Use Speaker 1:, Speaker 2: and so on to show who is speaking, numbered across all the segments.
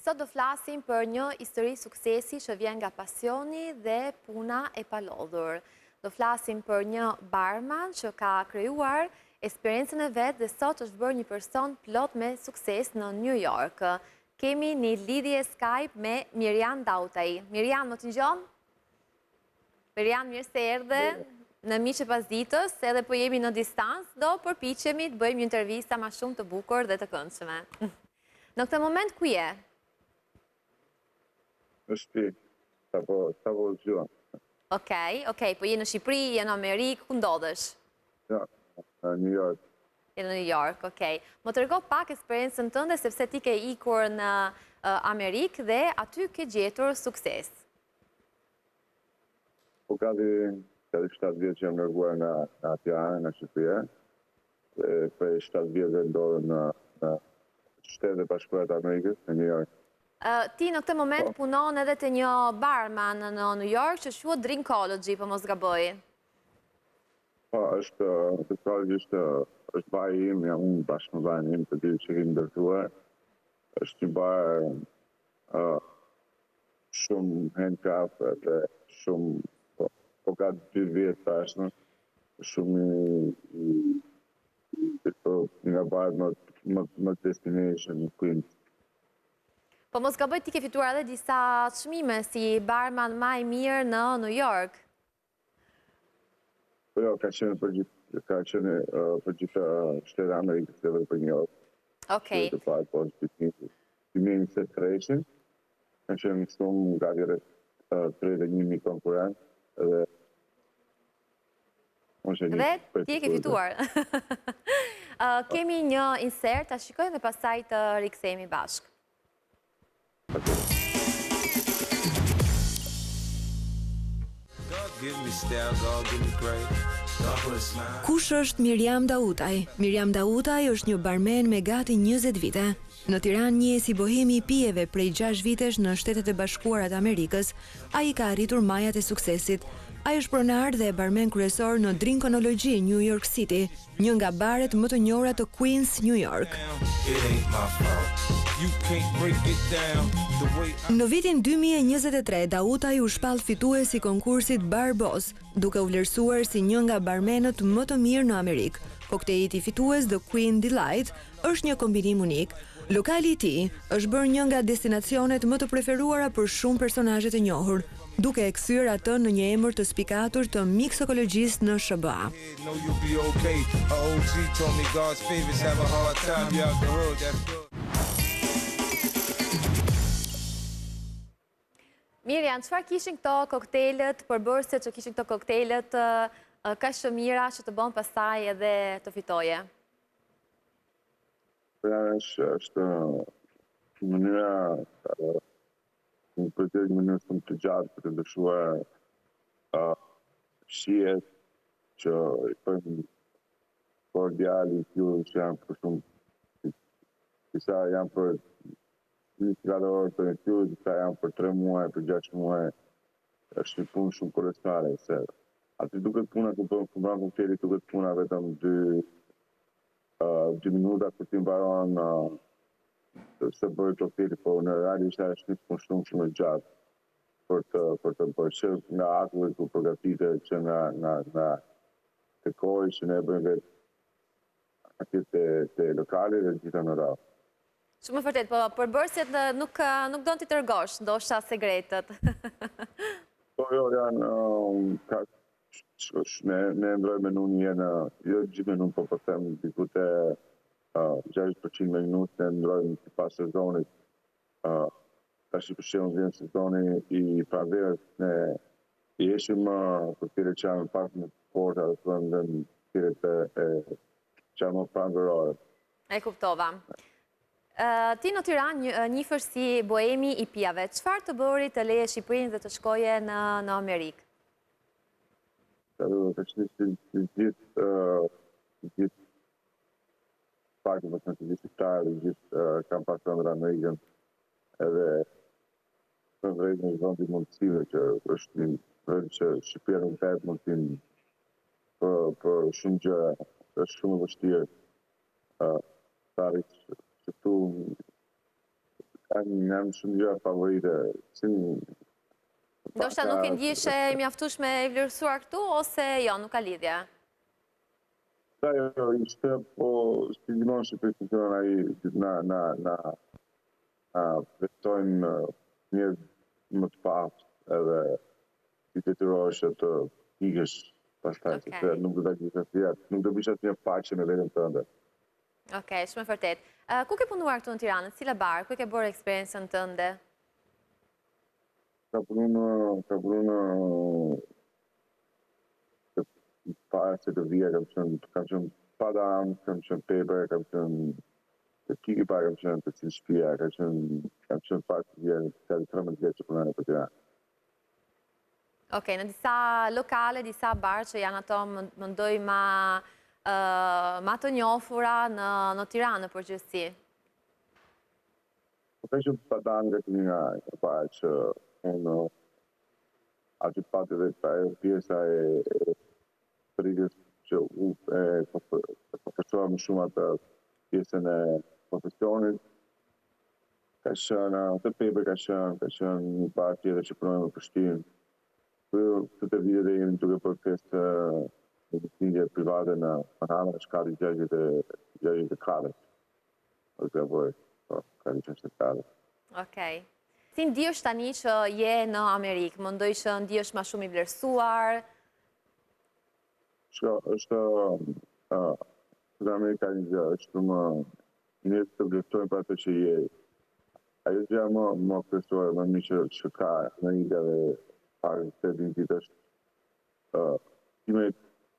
Speaker 1: Sot do flasim për një histori suksesi që vjen nga pasioni dhe puna e palodhur. Do flasim për një barman që ka krijuar eksperiencën e vetë dhe sot është bërë një person plot me sukses në New York. Kemi një lidhje Skype me Mirjam Dautaj. Mirjam, më të ngjon? Mirjam, mirë se erdhe në miqë pas ditës, edhe po jemi në distancë, do përpiqemi të bëjmë një intervista ma shumë të bukur dhe të këndshme. Në këtë moment ku je?
Speaker 2: Në Shqipëri, sa po zgjuar.
Speaker 1: Okej, po je në Shqipëri, je në Amerikë, ku ndodhesh?
Speaker 2: Ja, në New York.
Speaker 1: Je në New York, okej. Më tërgo pak eksperiencën tënde, sepse ti ke ikur në Amerikë dhe aty ke gjetur sukses.
Speaker 2: Po gati 7 vjetë që jam nërguar nga Tirana, nga Shqipëria. Dhe prej 7 vjetë ndodhe në Shtetet e Bashkuara të Amerikës, në New York.
Speaker 1: Ti në këtë moment punon edhe të një barman në New York që quhet Drinkology, po mos gaboj.
Speaker 2: Po, është bari im, jam unë bashkë me barin im të dy që kemi ndërtuar. Është një bar shumë handcraft dhe shumë, po ka 2 vjetë tashmë, shumë nga barët më destination në Queens.
Speaker 1: Po mos gaboj, ti ke fituar edhe disa çmime si barman më i mirë në New York.
Speaker 2: Po jo, ka qenë për gjithë Shtetet e Amerikës edhe për New York.
Speaker 1: Okej.
Speaker 2: Të parë, po, 2023, ka qenë shumë gati rreth 31.000 konkurrentë edhe
Speaker 1: Dhe ti e ke fituar. Kemi një insert, ta shikojmë dhe pastaj të rikthehemi bashkë.
Speaker 3: Kush është Mirjam Dautaj? Mirjam Dautaj është një barmen me gati 20 vite. Në Tiranë njihet si bohemi i pijeve prej 6 vitesh në Shtetet e Bashkuara të Amerikës. Ai ka arritur majat e suksesit. Ai është pronar dhe barmen kryesor në Drinkology New York City, një nga baret më të njohura të Queens, New York. Në vitin 2023, Dautaj u shpall fitues i konkursit Bar Boss, duke u vlerësuar si një nga barmenët më të mirë në Amerikë. Kokteili fitues The Queen Delight është një kombinim unik. Lokali i tij është bërë një nga destinacionet më të preferuara për shumë personazhe të njohur, duke e kthyer atë në një emër të spikatur të miksologjists në SBA.
Speaker 1: Mirjam, çfarë kishin këto koktejlet, përbërëse që kishin këto koktejlet kaq të mira që të bën pastaj edhe të fitoje?
Speaker 2: Është mënyra një mënyrë shumë të gjatë për të lëshuar shihet që i bëjmë kordiali që janë për shumë disa janë për 24 orë për një fjurë, disa janë për 3 muaj, për 6 muaj. Është një punë shumë kolosale, se aty duket puna ku bën koktejli, duket puna vetëm 2 minuta kur ti mbaron se bëj koktejli, po në realisht është një punë shumë e gjatë për të bërë që nga akulli ku përgatitet që nga të kohë që ne bëjmë vetë aty te lokale dhe gjitha në radhë.
Speaker 1: Shumë vërtet, po përbërësit nuk do t'i tërgosh, ndoshta segretet.
Speaker 2: Po jo, janë, ne ndrojmë menun jenë, jo gjithë menun, po them, dikute 60% me minutë, ne ndrojmë të pas sezonit. Tash për shembull vjen sezoni i pranverës, ne i eshim koktejlet që janë pak më të forta, dhe koktejlet që janë më pranverore.
Speaker 1: E kuptova. Ti në Tiranë njihesh si bohemi i pijave. Çfarë të bëri të leje Shqipërinë dhe të shkoje në Amerikë?
Speaker 2: Gjithë faktë të gjithë shqiptarë, gjithë kam pasur në Amerikën, edhe të vrejtë në zonë të mundësive që është një vrejtë që Shqipëria nuk ka mundësin për shumë gjëra, është shumë e vështirë. Tarit që tu Jam shumë gjëra favorite.
Speaker 1: Ndoshta nuk e ndjeshe mjaftueshme e vlerësuar këtu, ose jo, nuk ka lidhje?
Speaker 2: Jo, ishte, po si gjithmonë që përfiton ai na vetojnë një më të pastë edhe i detyrohesh të ikësh pastaj, sepse nuk do ta nuk do bisha të një paqe me veten tënde.
Speaker 1: Okej, shumë e vërtet. Ku ke punuar këtu në Tiranë? Cila bar? Ku ke bërë eksperiencën tënde?
Speaker 2: Ka punë para se të vija, kam qenë Padam, kam qenë Peber, kam qenë të Kikipa, kam qenë të Cilshpia, kam qenë pak të vjetë, ka 13 vjetë që punojnë për Tiranë.
Speaker 1: Okej, në disa lokale, disa bar që janë ato mendoj ma të njohura në Tiranë në përgjithësi.
Speaker 2: Po ka që Padam nga një nga parë që unë aty pati dhe pjesa e rritjes që përfaqësova më shumë atë pjesën e profesionit. Ka qenë të Peber, ka qenë një parë tjetër që punojnë në Prishtinë. Këtë vite dhe jemi duke për festë medicinje private në Manama, në shkallë 64. Ose apo ka 64.
Speaker 1: Okej. Si ndihesh tani që je në Amerikë? Mendoj që ndihesh më shumë i vlerësuar?
Speaker 2: Është në Amerika një gjë, është më njëtë të vlerësojnë për atë që je. Ajo gjë më kërësore, më një që ka në India dhe parë të identit është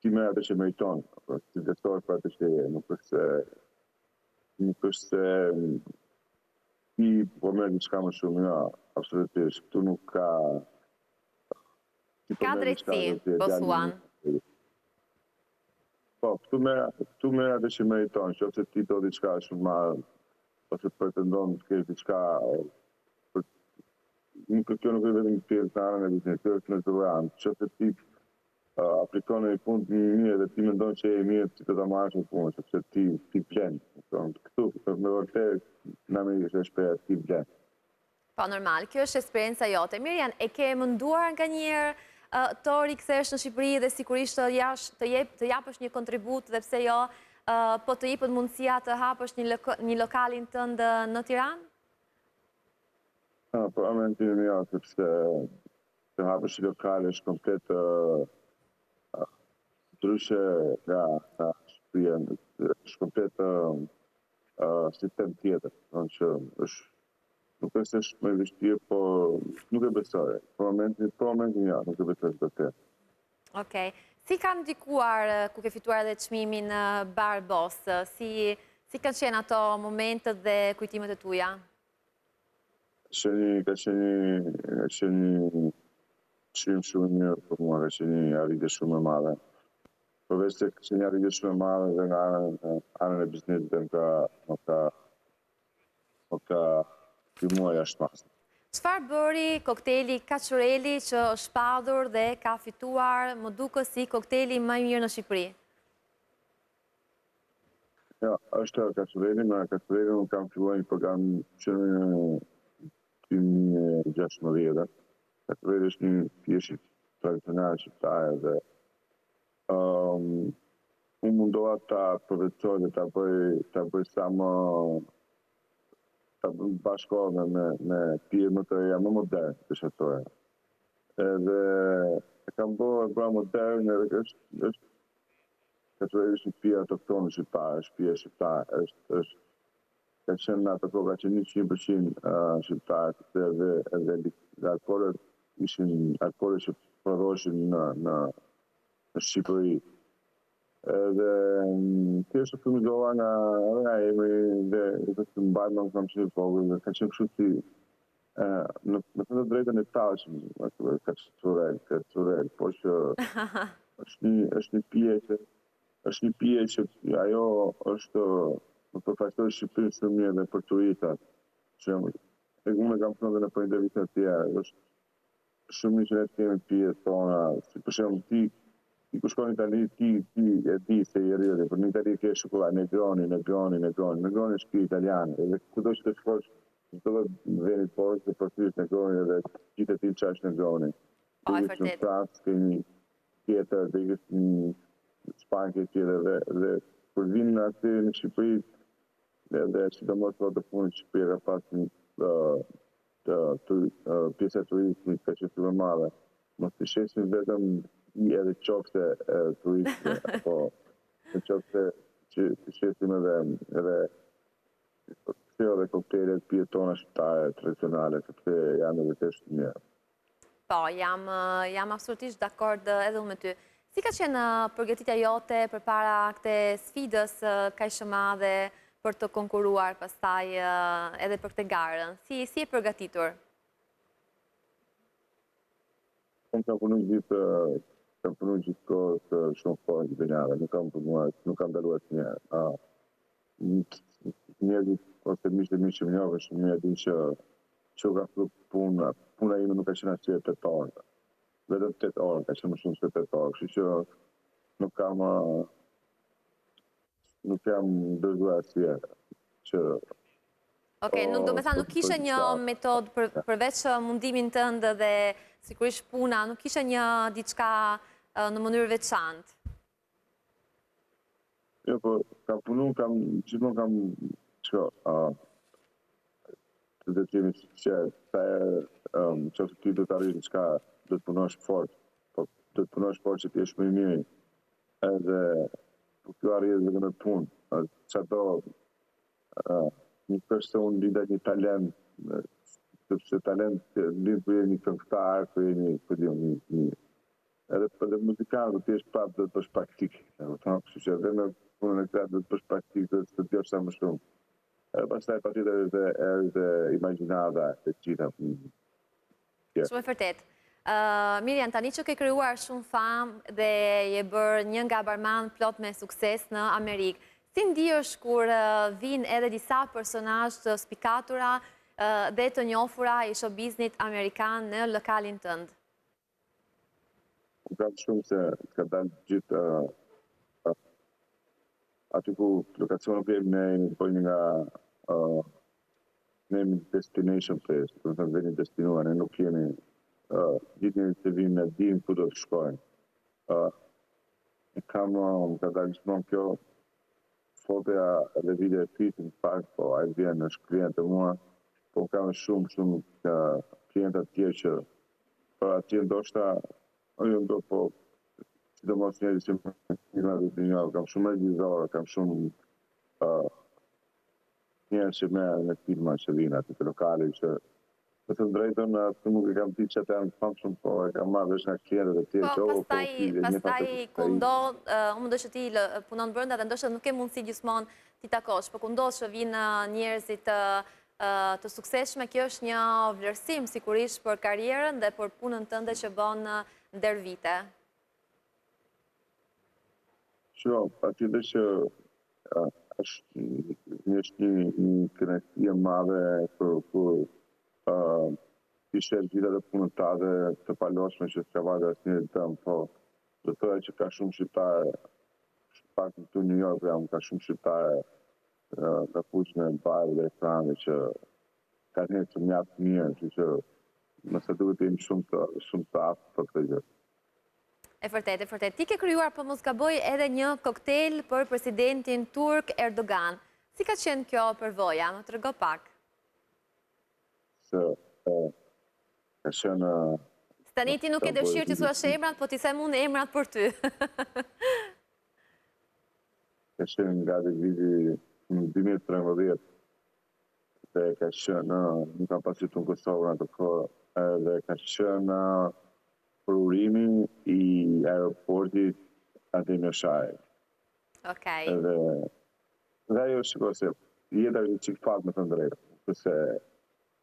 Speaker 2: ti me atë që meriton, ti vlerësojnë për atë që je, nuk është se ti po merë një qka më shumë, ja, absolutisht, këtu nuk ka...
Speaker 1: Ka drejtësi, po thuan.
Speaker 2: Po, këtu merë atë që meriton, që ose ti do diçka shumë marë, ose pretendon të kesh diçka, kjo nuk e vetëm një pjesë në anën e biznes, kjo është në të vëranë, që ose ti aplikon në një punë të mirë dhe ti mendon që e mirë ti të ta marrësh në punë, sepse ti vlen. Këtu, me vërtet, në Amerikë është shpesh ti vlen.
Speaker 1: Po, normal, kjo është eksperjenca jote. Mirjan, e ke menduar nga njerë të rikthesh në Shqipëri dhe sigurisht të japësh një kontribut dhe pse jo, po të jepet mundësia të hapësh një lokalin tënd në Tiranë?
Speaker 2: Po,amentin jo, sepse të hapësh një lokal është komplet ndryshe nga Shqipëria, është komplet sistem tjetër, që nuk është më vështirë, po nuk e besoj. Po momentin ja, nuk e besoj të të.
Speaker 1: Okej. Si ka ndikuar ku ke fituar edhe çmimin Bar Boss? Si kanë qenë ato momentet dhe kujtimet e tuaja?
Speaker 2: Ka qenë çmim shumë mirë për mua, ka qenë një arritje shumë e madhe. Përveç se ka qenë një arritje shumë e madhe dhe nga anën e biznesit më ka filmuar jashtë masë.
Speaker 1: Çfarë bëri kokteli Kaçureli që është shpadur dhe ka fituar, më duket si kokteli më i mirë në Shqipëri?
Speaker 2: Ja, është Kaçureli, me Kaçureli unë kam filluar një program që në 2016. Kaçureli është një pjesë tradicionale shqiptare dhe unë mundoha ta përveçoj dhe ta bëj sa më bashkohë me pije më të reja, më modern të shetore. Edhe e kam bërë modern, edhe është Kaçureli është një pije autoktone shqiptare, është pije shqiptare, ka qenë në ato kohë, ka qenë 100% shqiptare, edhe alkoholet ishin alkoholet që prodhoshin në Shqipëri. Edhe kjo është fërmizova nga emri dhe të mbajnë në kam qenë vogël, ka qenë kështu si në të drejtën e tashëm, Kaçurel, po që është një pije që ajo është më përfaqësoj Shqipërinë shumë mirë dhe për turistat. Unë kam thënë edhe në për intervistën e tjera, është shumë që ne kemi pije tona, si për shembull ti ku shkon në Itali, ti e di se i rrjedhë, për në Itali ke shokolladë Negroni është pije italiane, edhe kudo që të shkosh çdo veni poshtë për ty në gojë dhe gjithë ti çash në gojë.
Speaker 1: Po, e vërtet.
Speaker 2: Në Francë kemi tjetër, dhe në Spanjë tjetër dhe kur vinë aty në Shqipëri dhe sidomos të punë në Shqipëri ka pas pjesa turismit ka qenë shumë e madhe. Mos të shesin vetëm edhe qofte turiste, po në qofte që të shesim edhe dhe koktejlet pjetona shqiptare tradicionale, sepse janë edhe të shumë mirë.
Speaker 1: Po, jam absolutisht dakord edhe me ty. Si ka qenë përgatitja jote përpara këte sfidës kaq shumë madhe për të konkuruar pastaj edhe për këtë garën? Si e përgatitur?
Speaker 2: Unë kam punu gjithë kohës shumë kohë në Benjave, nuk kam daluar të njerë. Njerëzit ose mishë që më njohë, shumë njerë din që u ka fru puna ime nuk ka qenë asë 8 orë. Vetëm 8 orë, ka qenë më shumë se 8 orë, kështu që nuk jam dërguar asë që...
Speaker 1: Okej, do me thënë, nuk kishe një metodë përveç mundimin tëndë dhe sigurisht puna, nuk kishe një diçka në mënyrë veçantë?
Speaker 2: Jo, po, kam punu, gjithmonë kam të dhe tjemi që që ti do të arrish diçka, do të punosh fort, po do të punosh fort që ti jesh më i miri. Edhe po kjo arrihet vetëm me punë. Çdo një person linda një talent, sepse talent lind për një këngëtar, për një edhe muzikantë ti jesh prapë do të bësh praktikë. Kështu që edhe në punën e kreat do të bësh praktikë dhe të djosh sa më shumë. Pastaj patjetër edhe imagjinata e gjitha.
Speaker 1: Shumë e vërtet. Miriam, tani që ke krijuar shumë famë dhe je bërë një nga barman plot me sukses në Amerikë, si ndihesh kur vinë edhe disa personazhe të spikatura dhe të njohura i showbiznit amerikan në lokalin tënd?
Speaker 2: Kam shumë se ka dalë gjithë aty ku lokacionin ku jemi ne bëjmë nga nemi destination place, do të thënë veni destinuar, ne nuk jemi gjithë një të vinë në dim ku do të shkojnë. Ka dalë gjithmonë kjo fotoja dhe video e fitë në fakt, po a i vjen në shkrijen të mua, po kam shumë klientë tjerë që për atje ndoshta jo ndo po sidomos njerëz që kam shumë regjizorë, kam shumë njerëz që merren me filma që vinë aty të lokale që të thënë drejtën, nuk e kam ditë që ata janë famshëm, po e kam marrë vesh nga klientët e tjerë që
Speaker 1: pastaj ku ndodh, unë mendoj që ti punon brenda dhe ndoshta nuk ke mundësi gjithmonë ti takosh, po ku ndodh që vinë njerëzit të suksesshme, kjo është një vlerësim sigurisht për karrierën dhe për punën tënde që bën ndër vite.
Speaker 2: Patjetër që është një kënaqësi e madhe kur ishe gjitha dhe punëtare të paloshme që s'ka vajtë asnjëri tëm, po do të thoya që ka shumë shqiptare, pak këtu në New York ka shumë shqiptare në fushën e Bari dhe Frani që ka një të mjaft mirë, që nëse duhet të jemi shumë të aftë për këtë gjë.
Speaker 1: E vërtet. Ti ke krijuar, po mos gaboj, edhe një koktejl për presidentin turk Erdogan. Si ka qenë kjo përvoja? Më trego pak.
Speaker 2: Ka qenë...
Speaker 1: Tani ti nuk e dëshirë që thuash emrat, po ti them unë emrat për ty.
Speaker 2: Ka qenë nga viti 2013 dhe ka qenë, nuk kam pasitur në Kosovë në atë kohë, dhe ka qenë përurimi i aeroportit Ademir Shaj.
Speaker 1: Okej.
Speaker 2: Dhe ajo shiko se jeta është çik fat me të drejtën.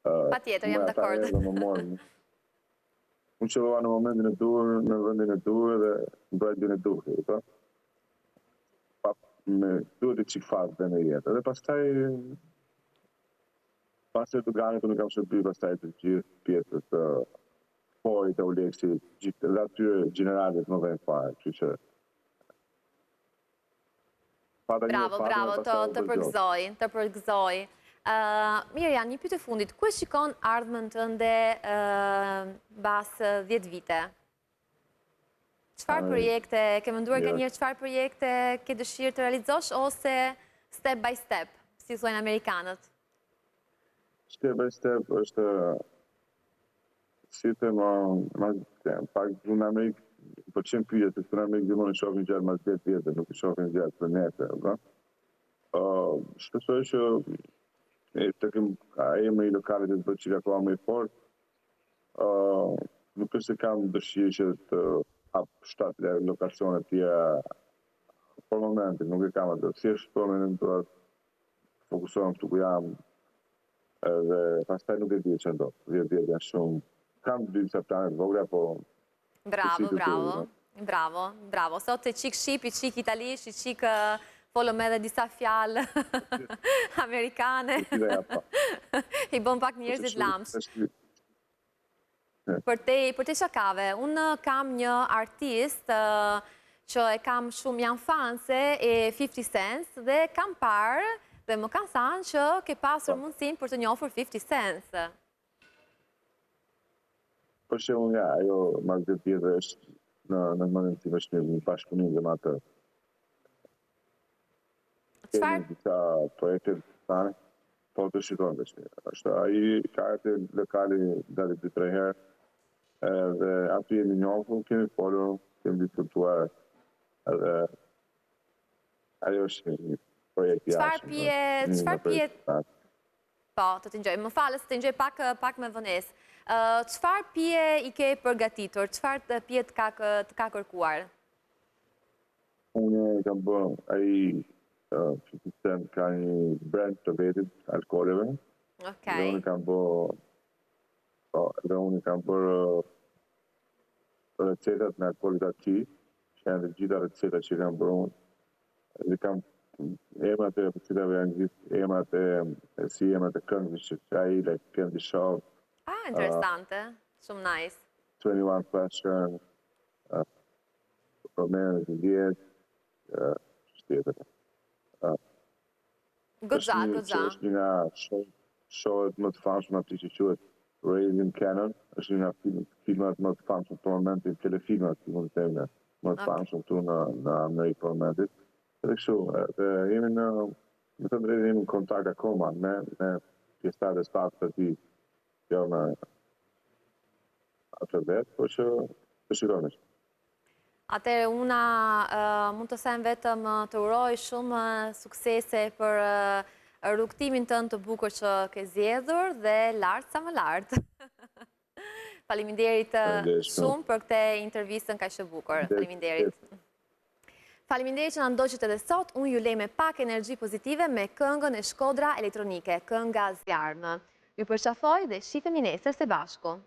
Speaker 1: Patjetër, jam dakord.
Speaker 2: Unë qëllova në momentin e dur, në vendin e dur dhe në brendin e dur. Duhet i çik fat dhe në jetë. Dhe pastaj Erdoganit unë kam shërby pastaj të gjithë pjesës të Fori të Uleksi, dhe atyre generalit më vejnë fare, që që...
Speaker 1: Bravo, të përgëzoj. Mirja, një pyetje fundit, ku e shikon ardhmen tënde bas 10 vite? Çfarë projekte, ke menduar ka njërë çfarë projekte ke dëshirë të realizosh, ose step by step, si thojnë Amerikanët?
Speaker 2: Step by step është, si të pak në Amerikë, po qenë pyetje, se në Amerikë gjithmonë shohin gjatë mas 10 vjetë, nuk shohin gjatë për nete, shpresoj që të kem emri i lokalit të bëjë që ka më i fort. Nuk është se kam dëshirë që të hap 7 lokacione të tjera për momentin, nuk e kam atë. Thjesht për momentin do të fokusohem këtu ku jam, dhe pastaj nuk e di që ndo. 10 vjetë janë shumë. Kam disa plane të vogla, po...
Speaker 1: Bravo. Sot e qik shqip, i qik italisht, i qik folëm edhe disa fjalë amerikane. I bëm pak njerëzit lamsh. Për te shakave, unë kam një artist që e kam shumë janë fanse e 50 Cent dhe kam parë dhe më kanë thënë që ke pasur mundësin për të njohur 50 Cent.
Speaker 2: Për shembull, ja, ajo ma këtë tjetër është në mënën të vështirë, një bashkëpunim dhe më atë. Kemi disa projekte të tane, po të shikojnë vështirë. Është ai ka atë lokali dali 2-3 herë, dhe aty jemi njohur, kemi folur, kemi diskutuar, edhe ajo është një projekt jashtë.
Speaker 1: Çfarë pije... Po, të të njoj. Më falës, të njoj pak me vënes. Çfarë pije i ke përgatitur? Çfarë pije të ka kërkuar?
Speaker 2: Unë kam bërë, ai ka një brand të vetit, alkoholeve. Dhe unë kam bërë recetat me alkoholit ati, që janë dhe gjitha recetat që kam bërë unë. Dhe kam emrat e recetatve janë gjithë emrat e këngëve që ai, like Candy Shop.
Speaker 1: Interesante. Shumë nice.
Speaker 2: 21 Question, Romeo and Juliet, shtjetër.
Speaker 1: Goxha.
Speaker 2: Është një nga shohet më të famshme aty që quhet Raising Cannon, është një nga filmat më të famshme për momentin, telefilmat, si mund të them, më të famshme këtu në Amerikë për momentin. Edhe kështu, jemi më të drejtë jemi në kontakt akoma me pjesëtarët e stafit të tij, jo me atë vetë, por që të shikojmë.
Speaker 1: Atëherë, una mund të them vetëm të uroj shumë suksese për rrugtimin tënd të bukur që ke zgjedhur dhe lart sa më lart. Faleminderit shumë për këtë intervistën kaq të bukur. Faleminderit. Faleminderit që na ndoqët edhe sot. Unë ju lej me pak energji pozitive me këngën e Shkodra Elektronike, kënga Zjarmë. Ju përqafoj dhe shifemi nesër së bashku.